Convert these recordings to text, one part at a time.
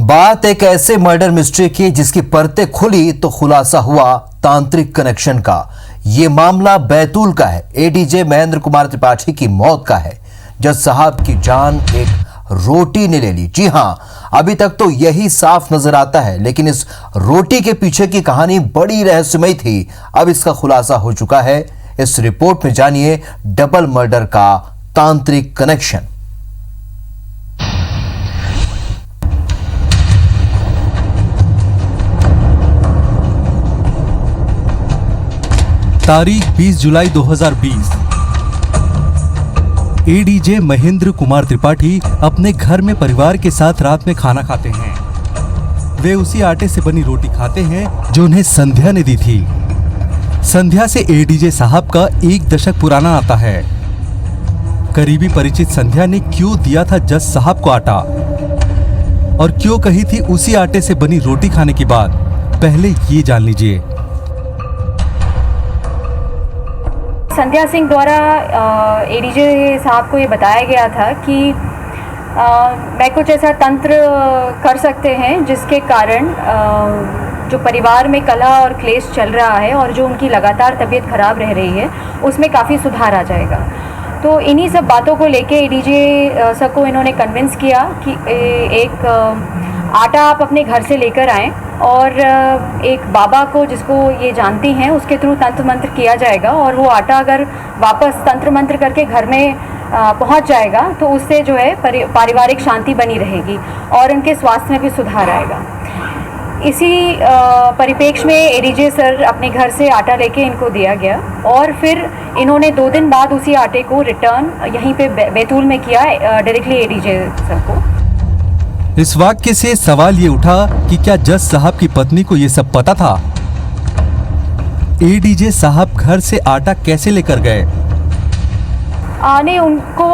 बात एक ऐसे मर्डर मिस्ट्री की जिसकी परतें खुली तो खुलासा हुआ तांत्रिक कनेक्शन का। ये मामला बैतूल का है। एडीजे महेंद्र कुमार त्रिपाठी की मौत का है। जज साहब की जान एक रोटी ने ले ली। जी हां, अभी तक तो यही साफ नजर आता है, लेकिन इस रोटी के पीछे की कहानी बड़ी रहस्यमयी थी। अब इसका खुलासा हो चुका है। इस रिपोर्ट में जानिए डबल मर्डर का तांत्रिक कनेक्शन। तारीख 20 जुलाई 2020। एडीजे महेंद्र कुमार त्रिपाठी अपने घर में परिवार के साथ रात में खाना खाते हैं। वे उसी आटे से बनी रोटी खाते हैं जो उन्हें संध्या ने दी थी। संध्या से एडीजे साहब का 1 दशक पुराना आता है। करीबी परिचित संध्या ने क्यों दिया था जज साहब को आटा और क्यों कही थी उसी आटे से बनी रोटी खाने की बात, पहले ये जान लीजिए। संध्या सिंह द्वारा एडीजे साहब को ये बताया गया था कि मैं कुछ ऐसा तंत्र कर सकते हैं जिसके कारण जो परिवार में कलह और क्लेश चल रहा है और जो उनकी लगातार तबीयत खराब रह रही है उसमें काफ़ी सुधार आ जाएगा। तो इन्हीं सब बातों को लेके एडीजे सर को इन्होंने कन्विंस किया कि एक आटा आप अपने घर से लेकर आएं और एक बाबा को जिसको ये जानती हैं उसके थ्रू तंत्र मंत्र किया जाएगा और वो आटा अगर वापस तंत्र मंत्र करके घर में पहुंच जाएगा तो उससे जो है पारिवारिक शांति बनी रहेगी और उनके स्वास्थ्य में भी सुधार आएगा। इसी परिप्रेक्ष्य में एडीजे सर अपने घर से आटा लेके इनको दिया गया और फिर इन्होंने 2 दिन बाद उसी आटे को रिटर्न यहीं पे बैतूल में किया डायरेक्टली एडीजे सर को। इस वाक्य से सवाल ये उठा कि क्या जज साहब की पत्नी को ये सब पता था? एडीजे साहब घर से आटा कैसे लेकर गए? नहीं, उनको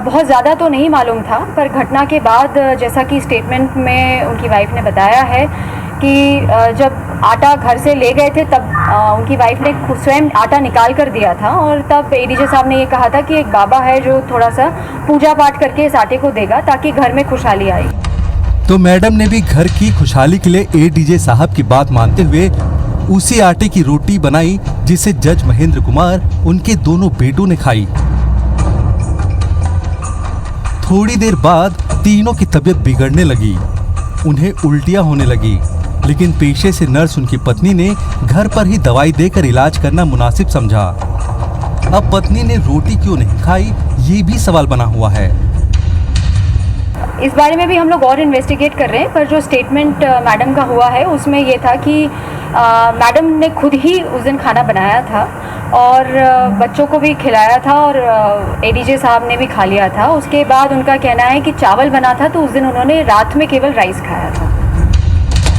बहुत ज़्यादा तो नहीं मालूम था, पर घटना के बाद जैसा कि स्टेटमेंट में उनकी वाइफ ने बताया है कि जब आटा घर से ले गए थे तब उनकी वाइफ ने स्वयं आटा निकाल कर दिया था और तब एडीजे साहब ने ये कहा था कि एक बाबा है जो थोड़ा सा पूजा पाठ करके इस आटे को देगा ताकि घर में खुशहाली आए। तो मैडम ने भी घर की खुशहाली के लिए एडीजे साहब की बात मानते हुए उसी आटे की रोटी बनाई जिसे जज महेंद्र कुमार उनके दोनों बेटों ने खाई। थोड़ी देर बाद तीनों की तबीयत बिगड़ने लगी, उन्हें उल्टियां होने लगी, लेकिन पेशे से नर्स उनकी पत्नी ने घर पर ही दवाई देकर इलाज करना मुनासिब समझा। अब पत्नी ने रोटी क्यों नहीं खाई, ये भी सवाल बना हुआ है। इस बारे में भी हम लोग और इन्वेस्टिगेट कर रहे हैं, पर जो स्टेटमेंट मैडम का हुआ है उसमें ये था कि मैडम ने खुद ही उस दिन खाना बनाया था और बच्चों को भी खिलाया था और एडीजे साहब ने भी खा लिया था। उसके बाद उनका कहना है कि चावल बना था तो उस दिन उन्होंने रात में केवल राइस खाया था।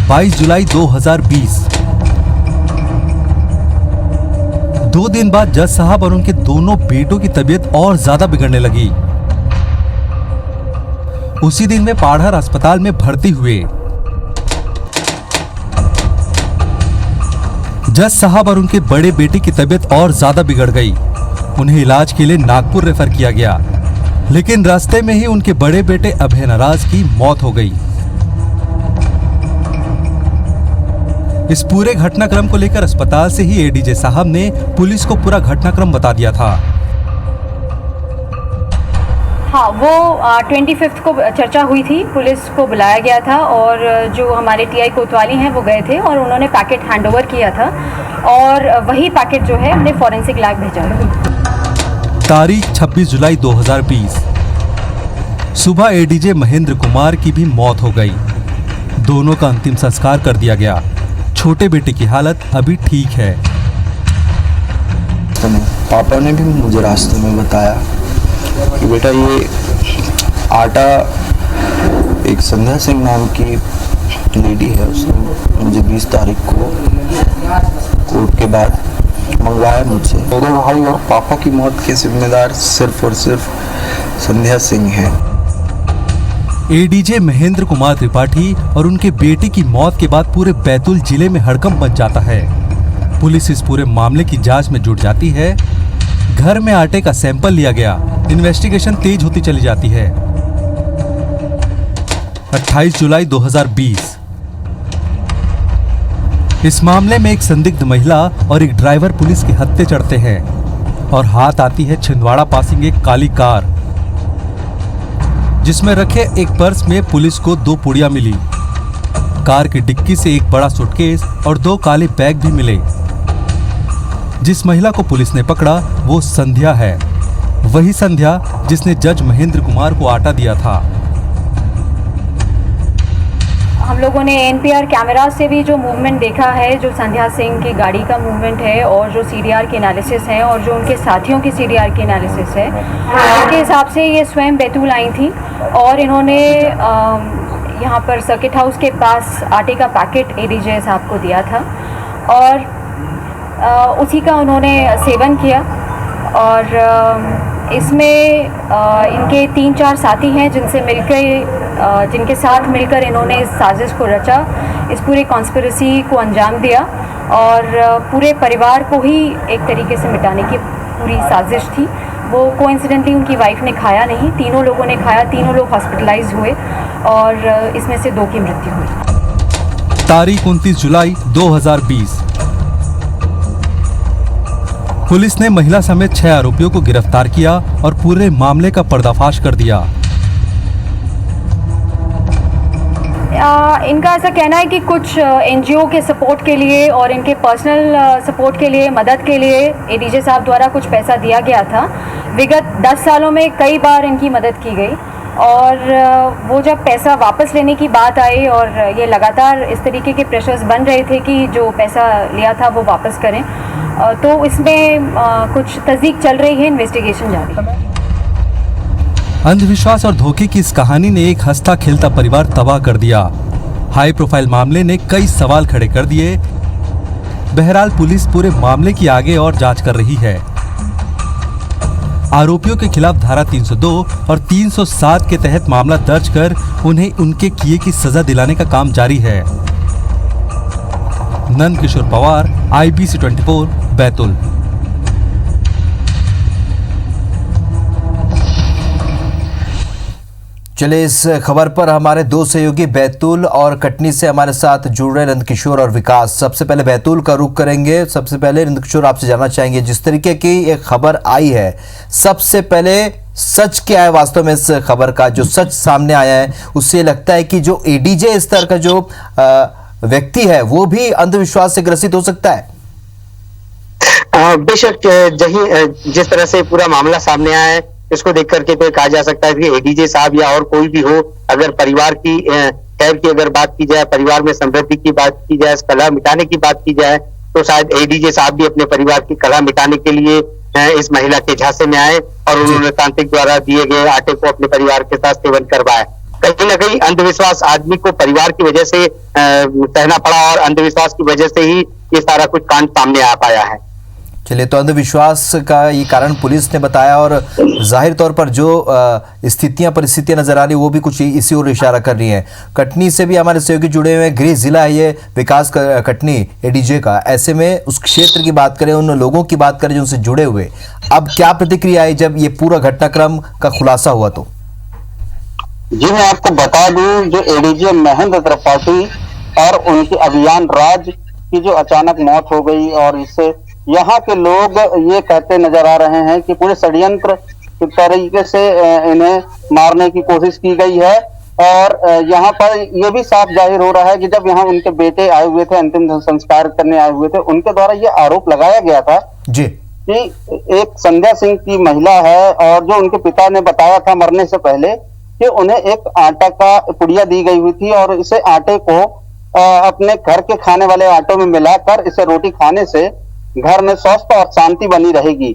22 जुलाई 2020। 2 दिन बाद जज साहब और उनके दोनों बेटों की तबीयत और ज्यादा बिगड़ने लगी। उसी दिन वे पाढ़र अस्पताल में भर्ती हुए। जज साहब और उनके बड़े बेटे की तबीयत और ज्यादा बिगड़ गई। उन्हें इलाज के लिए नागपुर रेफर किया गया, लेकिन रास्ते में ही उनके बड़े बेटे अभय नाराज की मौत हो गई। इस पूरे घटनाक्रम को लेकर अस्पताल से ही एडीजे साहब ने पुलिस को पूरा घटनाक्रम बता दिया था। हाँ, वो 25 को चर्चा हुई थी, पुलिस को बुलाया गया था और जो हमारे टीआई कोतवाली हैं वो गए थे और उन्होंने पैकेट हैंडओवर किया था और वही पैकेट जो है हमने फॉरेंसिक लैब भेजा है। तारीख 26 जुलाई 2020। सुबह एडीजे महेंद्र कुमार की भी मौत हो गई। दोनों का अंतिम संस्कार कर दिया गया। छोटे बेटे की हालत अभी ठीक है। पापा ने भी मुझे रास्ते में बताया कि बेटा ये आटा एक संध्या सिंह नाम की लेडी है, उसने मुझे 20 तारीख को कोर्ट के बाद मंगवाया मुझसे। मेरे भाई और पापा की मौत के जिम्मेदार सिर्फ और सिर्फ संध्या सिंह है। एडीजे महेंद्र कुमार त्रिपाठी और उनके बेटे की मौत के बाद पूरे बैतूल जिले में हड़कंप मच जाता है। पुलिस इस पूरे मामले की जांच में जुट जाती है। घर में आटे का सैंपल लिया गया। इन्वेस्टिगेशन तेज होती चली जाती है। 28 जुलाई 2020। इस मामले में एक संदिग्ध महिला और एक ड्राइवर पुलिस के हत्थे चढ़ते हैं और हाथ आती है छिंदवाड़ा पासिंग एक काली कार, जिसमें रखे एक पर्स में पुलिस को 2 पुड़िया मिली। कार की डिक्की से एक बड़ा सूटकेस और 2 काले बैग भी मिले। जिस महिला को पुलिस ने पकड़ा वो संध्या है, वही संध्या जिसने जज महेंद्र कुमार को आटा दिया था। हम लोगों ने एनपीआर कैमरा से भी जो मूवमेंट देखा है, जो संध्या सिंह की गाड़ी का मूवमेंट है और जो सीडीआर के एनालिसिस है और जो उनके साथियों की सीडीआर के एनालिसिस है, उनके हिसाब से ये स्वयं बैतूल आई थी और इन्होंने यहाँ पर सर्किट हाउस के पास आटे का पैकेट एडीजे साहब को दिया था और उसी का उन्होंने सेवन किया। और इसमें इनके 3-4 साथी हैं जिनके साथ मिलकर इन्होंने इस साजिश को रचा, इस पूरे कॉन्स्पिरेसी को अंजाम दिया और पूरे परिवार को ही एक तरीके से मिटाने की पूरी साजिश थी। वो कोइंसिडेंटली उनकी वाइफ ने खाया नहीं, तीनों लोगों ने खाया, तीनों लोग हॉस्पिटलाइज हुए और इसमें से 2 की मृत्यु हुई। तारीख 29 जुलाई 2020। पुलिस ने महिला समेत 6 आरोपियों को गिरफ्तार किया और पूरे मामले का पर्दाफाश कर दिया। इनका ऐसा कहना है कि कुछ एनजीओ के सपोर्ट के लिए और इनके पर्सनल सपोर्ट के लिए, मदद के लिए एडीजे साहब द्वारा कुछ पैसा दिया गया था। विगत 10 सालों में कई बार इनकी मदद की गई और वो जब पैसा वापस लेने की बात आई और ये लगातार इस तरीके के प्रेशर्स बन रहे थे कि जो पैसा लिया था वो वापस करें, तो इसमें कुछ तस्दीक चल रही है, इन्वेस्टिगेशन जारी है। अंधविश्वास और धोखे की इस कहानी ने एक हंसता खेलता परिवार तबाह कर दिया। हाई प्रोफाइल मामले ने कई सवाल खड़े कर दिए। बहरहाल पुलिस पूरे मामले की आगे और जांच कर रही है। आरोपियों के खिलाफ धारा 302 और 307 के तहत मामला दर्ज कर उन्हें उनके किए की सजा दिलाने का काम जारी है। नंद किशोर पवार, IBC 24, बैतूल। चलिए इस खबर पर हमारे 2 सहयोगी बैतूल और कटनी से हमारे साथ जुड़ रहे नंद किशोर और विकास। सबसे पहले बैतूल का रुख करेंगे। सबसे पहले नंद किशोर आपसे जानना चाहेंगे, जिस तरीके की एक खबर आई है, सबसे पहले सच क्या है वास्तव में इस खबर का? जो सच सामने आया है उससे लगता है कि जो एडीजे स्तर का जो व्यक्ति है वो भी अंधविश्वास से ग्रसित हो सकता है। बेशक जिस तरह से पूरा मामला सामने आया है, इसको देख करके तो कहा जा सकता है कि एडीजे साहब या और कोई भी हो, अगर परिवार की खैर की अगर बात की जाए, परिवार में समृद्धि की बात की जाए, कलह मिटाने की बात की जाए, तो शायद एडीजे साहब भी अपने परिवार की कलह मिटाने के लिए इस महिला के झांसे में आए और उन्होंने तांत्रिक द्वारा दिए गए आटे को अपने परिवार के साथ सेवन करवाया। कहीं ना कहीं अंधविश्वास आदमी को परिवार की वजह से सहना पड़ा और अंधविश्वास की वजह से ही ये सारा कुछ कांड सामने आ पाया है। चलिए, तो अंधविश्वास का ये कारण पुलिस ने बताया और जाहिर तौर पर जो परिस्थितियां नजर आ रही वो भी कुछ इसी ओर इशारा कर रही हैं। कटनी से भी हमारे सहयोगी जुड़े हुए हैं। गृह जिला है ये विकास कटनी एडीजे का। ऐसे में उस क्षेत्र की बात करें, उन लोगों की बात करें जो उनसे जुड़े हुए, अब क्या प्रतिक्रिया आई जब ये पूरा घटनाक्रम का खुलासा हुआ? तो जी मैं आपको बता दूं, जो एडीजे महेंद्र त्रिपाठी और उनके अभियान राज की जो अचानक मौत हो गई, और इससे यहाँ के लोग ये कहते नजर आ रहे हैं कि पूरे षड्यंत्र के तरीके से इन्हें मारने की कोशिश की गई है। और यहाँ पर ये भी साफ जाहिर हो रहा है कि जब यहाँ उनके बेटे आए हुए थे, अंतिम संस्कार करने आए हुए थे, उनके द्वारा ये आरोप लगाया गया था जी कि एक संध्या सिंह की महिला है और जो उनके पिता ने बताया था मरने से पहले कि उन्हें एक आटा का पुड़िया दी गई हुई थी और इसे आटे को अपने घर के खाने वाले आटों में मिलाकर इसे रोटी खाने से घर में स्वस्थ और शांति बनी रहेगी।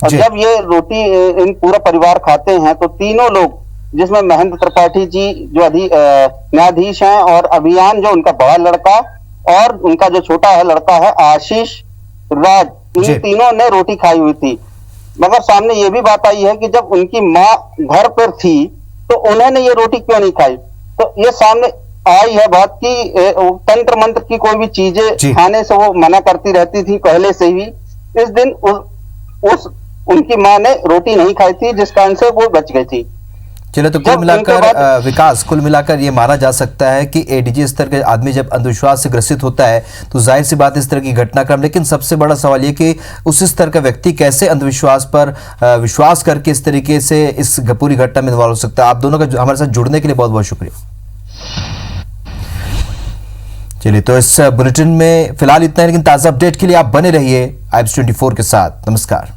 और जब ये रोटी इन पूरा परिवार खाते हैं तो तीनों लोग, जिसमें महेंद्र त्रिपाठी जी जो न्यायाधीश हैं और अभियान जो उनका बड़ा लड़का और उनका जो छोटा है लड़का है आशीष राज, इन तीनों ने रोटी खाई हुई थी। मगर सामने ये भी बात आई है कि जब उनकी माँ घर पर थी तो उन्होंने ये रोटी क्यों नहीं खाई। तो ये सामने आई है बात की तंत्र मंत्र की कोई भी चीजें खाने से वो मना करती रहती थी पहले से ही। इस दिन उनकी माँ ने रोटी नहीं खाई थी जिस कारण से वो बच गई थी। चलो, तो कुल जब मिलाकर उनके बाद- विकास, कुल मिलाकर ये माना जा सकता है कि एडीजे स्तर के आदमी जब अंधविश्वास से ग्रसित होता है तो जाहिर सी बात इस तरह की घटनाक्रम, लेकिन सबसे बड़ा सवाल ये कि उस स्तर का व्यक्ति कैसे अंधविश्वास पर विश्वास करके इस तरीके से इस पूरी घटना में इन्वॉल्व हो सकता है। आप दोनों का हमारे साथ जुड़ने के लिए बहुत बहुत शुक्रिया। चलिए, तो इस बुलेटिन में फिलहाल इतना है, लेकिन ताज़ा अपडेट के लिए आप बने रहिए IBS 24 के साथ। नमस्कार।